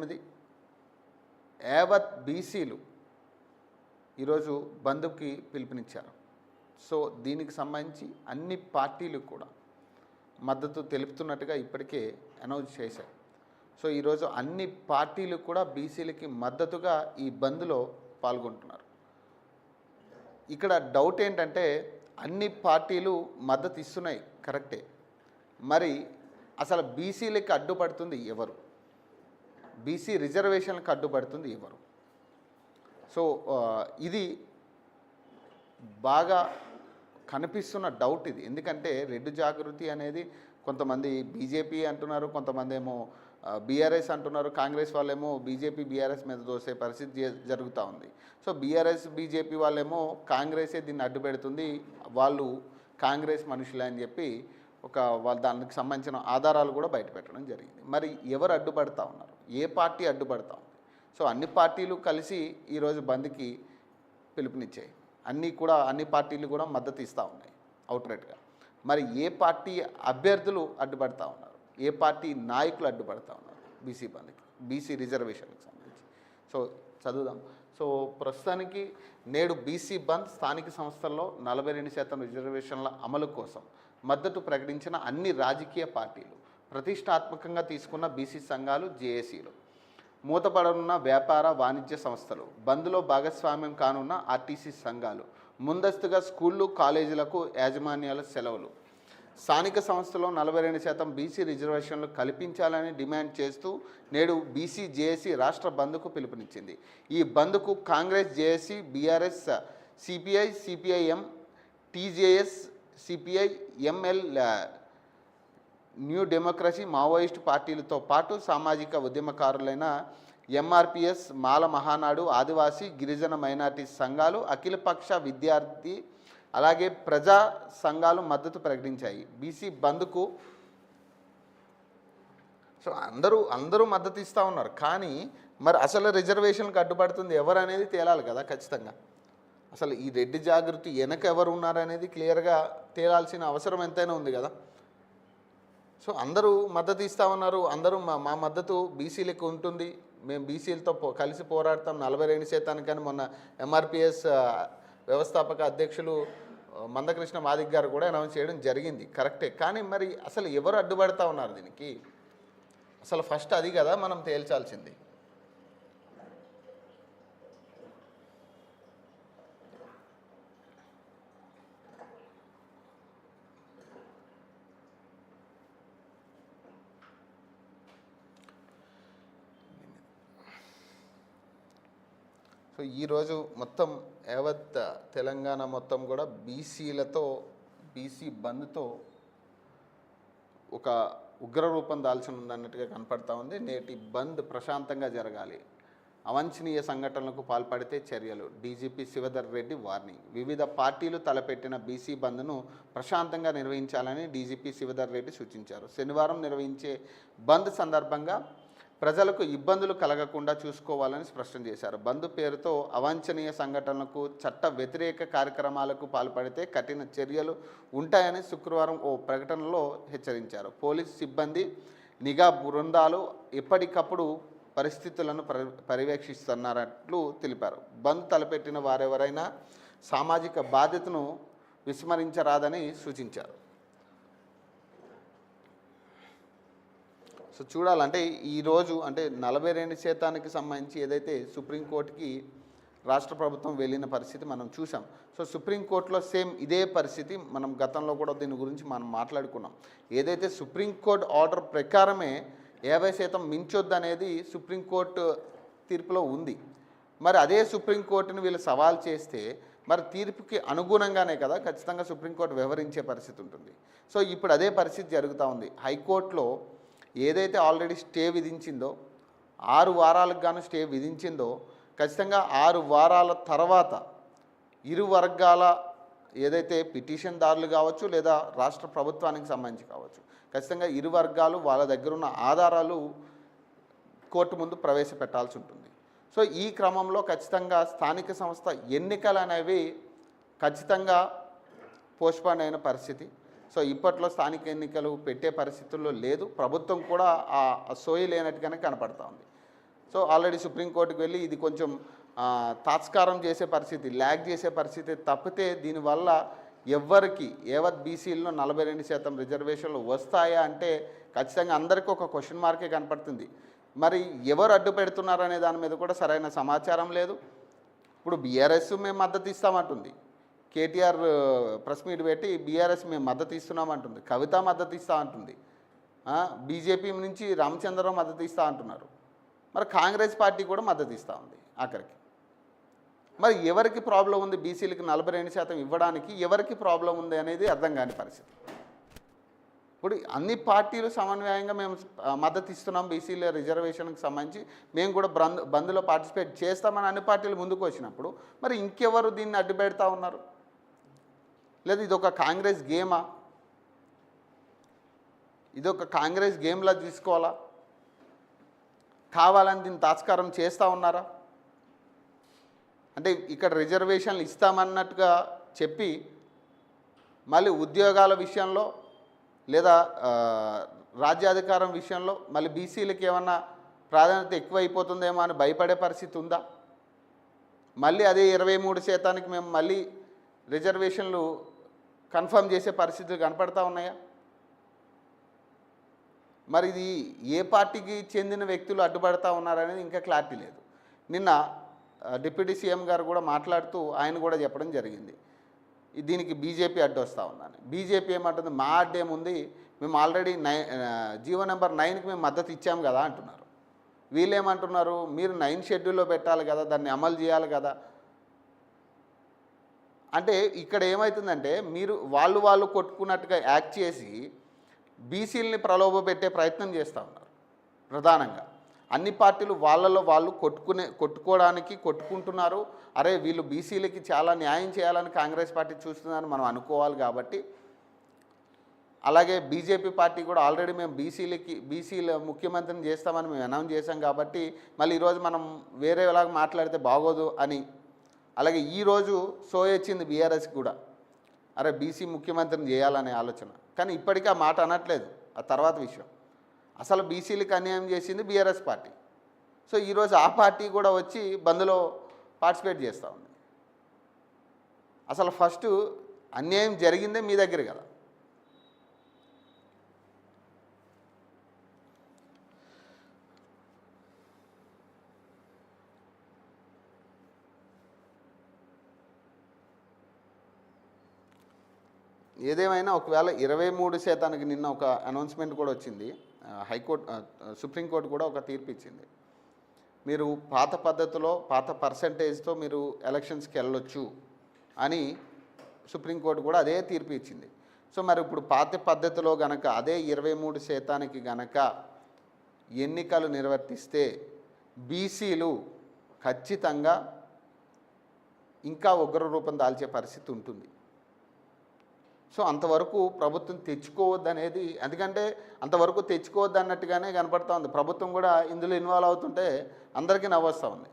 ఇది యావత్ బీసీలు ఈరోజు బంద్కి పిలుపునిచ్చారు. సో దీనికి సంబంధించి అన్ని పార్టీలు కూడా మద్దతు తెలుపుతున్నట్టుగా ఇప్పటికే అనౌన్స్ చేశారు. సో ఈరోజు అన్ని పార్టీలు కూడా బీసీలకి మద్దతుగా ఈ బంద్లో పాల్గొంటున్నారు. ఇక్కడ డౌట్ ఏంటంటే అన్ని పార్టీలు మద్దతు ఇస్తున్నాయి కరెక్టే, మరి అసలు బీసీలకి అడ్డుపడుతుంది ఎవరు? బీసీ రిజర్వేషన్లకు అడ్డుపడుతుంది ఎవరు? సో ఇది బాగా కనిపిస్తున్న డౌట్ ఇది. ఎందుకంటే రెడ్డి జాగృతి అనేది కొంతమంది బీజేపీ అంటున్నారు, కొంతమంది ఏమో బీఆర్ఎస్ అంటున్నారు, కాంగ్రెస్ వాళ్ళేమో బీజేపీ బీఆర్ఎస్ మీద దోసే పరిస్థితి జరుగుతూ ఉంది. సో బీఆర్ఎస్ బీజేపీ వాళ్ళేమో కాంగ్రెసే దీన్ని అడ్డుపెడుతుంది, వాళ్ళు కాంగ్రెస్ మనుషులే అని చెప్పి వాళ్ళు దానికి సంబంధించిన ఆధారాలు కూడా బయటపెట్టడం జరిగింది. మరి ఎవరు అడ్డుపడతా ఉన్నారు? ఏ పార్టీ అడ్డుపడతా ఉంది? సో అన్ని పార్టీలు కలిసి ఈరోజు బంద్కి పిలుపునిచ్చాయి. అన్ని పార్టీలు కూడా మద్దతు ఇస్తూ ఉన్నాయి అవుట్రైట్గా. మరి ఏ పార్టీ అభ్యర్థులు అడ్డుపడతా ఉన్నారు? ఏ పార్టీ నాయకులు అడ్డుపడతా ఉన్నారు బీసీ బంద్కి, బీసీ రిజర్వేషన్కి సంబంధించి? సో చదువుదాం. సో ప్రస్తుతానికి నేడు బీసీ బంద్ స్థానిక సంస్థల్లో 42% రిజర్వేషన్ల అమలు కోసం మద్దతు ప్రకటించిన అన్ని రాజకీయ పార్టీలు, ప్రతిష్టాత్మకంగా తీసుకున్న బీసీ సంఘాలు, జేఏసీలు, మూతపడనున్న వ్యాపార వాణిజ్య సంస్థలు, బంద్లో భాగస్వామ్యం కానున్న ఆర్టీసీ సంఘాలు, ముందస్తుగా స్కూళ్ళు కాలేజీలకు యాజమాన్యాల సెలవులు, స్థానిక సంస్థలో 42% బీసీ రిజర్వేషన్లు కల్పించాలని డిమాండ్ చేస్తూ నేడు బీసీ జేఏసీ రాష్ట్ర బంద్కు పిలుపునిచ్చింది. ఈ బంద్కు కాంగ్రెస్, జేఏసీ, బీఆర్ఎస్, సిపిఐ, సిపిఐఎం, టీజేఎస్, సిపిఐ, ఎంఎల్, న్యూ డెమోక్రసీ, మావోయిస్టు పార్టీలతో పాటు సామాజిక ఉద్యమకారులైన ఎంఆర్పిఎస్, మాల మహానాడు, ఆదివాసీ గిరిజన మైనార్టీ సంఘాలు, అఖిలపక్ష విద్యార్థి అలాగే ప్రజా సంఘాలు మద్దతు ప్రకటించాయి బీసీ బంద్కు. సో అందరూ మద్దతు ఇస్తూ ఉన్నారు. కానీ మరి అసలు రిజర్వేషన్కి అడ్డుపడుతుంది ఎవరు అనేది తేలాలి కదా ఖచ్చితంగా. అసలు ఈ రెడ్డి జాగృతి వెనక ఎవరు ఉన్నారనేది క్లియర్గా తేలాల్సిన అవసరం ఎంతైనా ఉంది కదా. సో అందరూ మద్దతు ఇస్తూ ఉన్నారు. అందరూ మా మద్దతు బీసీలకు ఉంటుంది, మేము బీసీలతో కలిసి పోరాడతాం 42%. కానీ మొన్న ఎంఆర్పిఎస్ వ్యవస్థాపక అధ్యక్షులు మందకృష్ణ మాదిక్ గారు కూడా అనౌన్స్ చేయడం జరిగింది, కరెక్టే. కానీ మరి అసలు ఎవరు అడ్డుపడతా ఉన్నారు దీనికి? అసలు ఫస్ట్ అది కదా మనం తేల్చాల్సింది. సో ఈరోజు మొత్తం యావత్ తెలంగాణ మొత్తం కూడా బీసీ బంద్తో ఒక ఉగ్రరూపం దాల్చనుందన్నట్టుగా కనపడతా ఉంది. నేటి బంద్ ప్రశాంతంగా జరగాలి, అవాంఛనీయ సంఘటనలకు పాల్పడితే చర్యలు, డీజీపీ శివధర్ రెడ్డి వార్నింగ్. వివిధ పార్టీలు తలపెట్టిన బీసీ బంద్ను ప్రశాంతంగా నిర్వహించాలని డీజీపీ శివధర్ రెడ్డి సూచించారు. శనివారం నిర్వహించే బంద్ సందర్భంగా ప్రజలకు ఇబ్బందులు కలగకుండా చూసుకోవాలని స్పష్టం చేశారు. బంద్ పేరుతో అవాంఛనీయ సంఘటనలకు, చట్ట వ్యతిరేక కార్యక్రమాలకు పాల్పడితే కఠిన చర్యలు ఉంటాయని శుక్రవారం ఓ ప్రకటనలో హెచ్చరించారు. పోలీసు సిబ్బంది, నిఘా బృందాలు ఎప్పటికప్పుడు పరిస్థితులను పర్యవేక్షిస్తున్నట్లు తెలిపారు. బంద్ తలపెట్టిన వారెవరైనా సామాజిక బాధ్యతను విస్మరించరాదని సూచించారు. సో చూడాలంటే ఈరోజు అంటే 42%కి సంబంధించి ఏదైతే సుప్రీంకోర్టుకి రాష్ట్ర ప్రభుత్వం వెళ్ళిన పరిస్థితి మనం చూసాం. సో సుప్రీంకోర్టులో సేమ్ ఇదే పరిస్థితి. మనం గతంలో కూడా దీని గురించి మనం మాట్లాడుకున్నాం. ఏదైతే సుప్రీంకోర్టు ఆర్డర్ ప్రకారమే 50% మించొద్దు అనేది సుప్రీంకోర్టు తీర్పులో ఉంది. మరి అదే సుప్రీంకోర్టుని వీళ్ళు సవాల్ చేస్తే మరి తీర్పుకి అనుగుణంగానే కదా ఖచ్చితంగా సుప్రీంకోర్టు వ్యవహరించే పరిస్థితి ఉంటుంది. సో ఇప్పుడు అదే పరిస్థితి జరుగుతూ ఉంది. హైకోర్టులో ఏదైతే ఆల్రెడీ స్టే విధించిందో, 6 వారాలకు గాను స్టే విధించిందో, ఖచ్చితంగా 6 వారాల తర్వాత ఇరు వర్గాల ఏదైతే పిటిషన్దారులు కావచ్చు లేదా రాష్ట్ర ప్రభుత్వానికి సంబంధించి కావచ్చు, ఖచ్చితంగా ఇరు వర్గాలు వాళ్ళ దగ్గర ఉన్న ఆధారాలు కోర్టు ముందు ప్రవేశపెట్టాల్సి ఉంటుంది. సో ఈ క్రమంలో ఖచ్చితంగా స్థానిక సంస్థ ఎన్నికలు అనేవి ఖచ్చితంగా పోస్ట్పోన్ అయిన పరిస్థితి. సో ఇప్పట్లో స్థానిక ఎన్నికలు పెట్టే పరిస్థితుల్లో లేదు. ప్రభుత్వం కూడా ఆ సోయి లేనట్టుగానే కనపడతా ఉంది. సో ఆల్రెడీ సుప్రీంకోర్టుకు వెళ్ళి ఇది కొంచెం తాత్కారం చేసే పరిస్థితి, ల్యాగ్ చేసే పరిస్థితి తప్పితే దీనివల్ల ఎవ్వరికి యావత్ బీసీల్లో 42% రిజర్వేషన్లు వస్తాయా అంటే ఖచ్చితంగా అందరికీ ఒక క్వశ్చన్ మార్కే కనపడుతుంది. మరి ఎవరు అడ్డు పెడుతున్నారనే దాని మీద కూడా సరైన సమాచారం లేదు. ఇప్పుడు బీఆర్ఎస్ మేము మద్దతు ఇస్తామంటుంది, కేటీఆర్ ప్రెస్ మీట్ పెట్టి బీఆర్ఎస్ మేము మద్దతు ఇస్తున్నామంటుంది, కవిత మద్దతు ఇస్తా అంటుంది, బీజేపీ నుంచి రామచంద్రరావు మద్దతు ఇస్తా అంటున్నారు, మరి కాంగ్రెస్ పార్టీ కూడా మద్దతు ఇస్తూ ఉంది ఆఖరికి. మరి ఎవరికి ప్రాబ్లం ఉంది బీసీలకి 42% ఇవ్వడానికి, ఎవరికి ప్రాబ్లం ఉంది అనేది అర్థం కాని పరిస్థితి. ఇప్పుడు అన్ని పార్టీలు సమన్వయంగా మేము మద్దతు ఇస్తున్నాం బీసీల రిజర్వేషన్కి సంబంధించి, మేము కూడా బంద్లో పార్టిసిపేట్ చేస్తామని అన్ని పార్టీలు ముందుకు వచ్చినప్పుడు మరి ఇంకెవరు దీన్ని అడ్డు పెడతా ఉన్నారు? లేదా ఇదొక కాంగ్రెస్ గేమా? ఇదొక కాంగ్రెస్ గేమ్లా తీసుకోవాలా? కావాలని దీన్ని తాత్కారం చేస్తూ ఉన్నారా? అంటే ఇక్కడ రిజర్వేషన్లు ఇస్తామన్నట్టుగా చెప్పి మళ్ళీ ఉద్యోగాల విషయంలో లేదా రాజ్యాధికారం విషయంలో మళ్ళీ బీసీలకి ఏమన్నా ప్రాధాన్యత ఎక్కువైపోతుందేమో అని భయపడే పరిస్థితి ఉందా? మళ్ళీ అదే 23% మేము మళ్ళీ రిజర్వేషన్లు కన్ఫర్మ్ చేసే పరిస్థితులు కనపడతా ఉన్నాయా? మరి ఇది ఏ పార్టీకి చెందిన వ్యక్తులు అడ్డుపడతా ఉన్నారనేది ఇంకా క్లారిటీ లేదు. నిన్న డిప్యూటీ సీఎం గారు కూడా మాట్లాడుతూ ఆయన కూడా చెప్పడం జరిగింది, దీనికి బీజేపీ అడ్డు వస్తూ ఉందని. బీజేపీ ఏమంటుంది, మా అడ్డేముంది, మేము ఆల్రెడీ జీవో నెంబర్ 9కి మేము మద్దతు ఇచ్చాము కదా అంటున్నారు. వీళ్ళేమంటున్నారు, మీరు 9 షెడ్యూల్లో పెట్టాలి కదా, దాన్ని అమలు చేయాలి కదా. అంటే ఇక్కడ ఏమవుతుందంటే మీరు వాళ్ళు కొట్టుకున్నట్టుగా యాక్ట్ చేసి బీసీలని ప్రలోభ పెట్టే ప్రయత్నం చేస్తూ ఉన్నారు. ప్రధానంగా అన్ని పార్టీలు వాళ్ళలో వాళ్ళు కొట్టుకోవడానికి కొట్టుకుంటున్నారు. అరే వీళ్ళు బీసీలకి చాలా న్యాయం చేయాలని కాంగ్రెస్ పార్టీ చూస్తుందని మనం అనుకోవాలి. కాబట్టి అలాగే బీజేపీ పార్టీ కూడా ఆల్రెడీ మేము బీసీల ముఖ్యమంత్రిని చేస్తామని మేము అనౌన్స్ చేశాం కాబట్టి మళ్ళీ ఈరోజు మనం వేరేలాగా మాట్లాడితే బాగోదు అని. అలాగే ఈరోజు సో వచ్చింది బీఆర్ఎస్కి కూడా, అరే బీసీ ముఖ్యమంత్రిని చేయాలనే ఆలోచన. కానీ ఇప్పటికీ ఆ మాట అనట్లేదు, ఆ తర్వాత విషయం. అసలు బీసీలకు అన్యాయం చేసింది బీఆర్ఎస్ పార్టీ. సో ఈరోజు ఆ పార్టీ కూడా వచ్చి బంద్లో పార్టిసిపేట్ చేస్తూ ఉంది. అసలు ఫస్ట్ అన్యాయం జరిగిందే మీ దగ్గర కదా. ఏదేమైనా ఒకవేళ 23% నిన్న ఒక అనౌన్స్మెంట్ కూడా వచ్చింది. సుప్రీంకోర్టు కూడా ఒక తీర్పు ఇచ్చింది, మీరు పాత పద్ధతిలో పాత పర్సంటేజ్తో మీరు ఎలక్షన్స్కి వెళ్ళొచ్చు అని సుప్రీంకోర్టు కూడా అదే తీర్పు ఇచ్చింది. సో మరి ఇప్పుడు పాత పద్ధతిలో గనక అదే 23% గనక ఎన్నికలు నిర్వర్తిస్తే బీసీలు ఖచ్చితంగా ఇంకా ఉగ్ర రూపం దాల్చే పరిస్థితి ఉంటుంది. సో అంతవరకు ప్రభుత్వం తెచ్చుకోవద్దనేది, ఎందుకంటే అంతవరకు తెచ్చుకోవద్దు అన్నట్టుగానే కనపడుతూ ఉంది. ప్రభుత్వం కూడా ఇందులో ఇన్వాల్వ్ అవుతుంటే అందరికీ నవ్వొస్తూ ఉంది.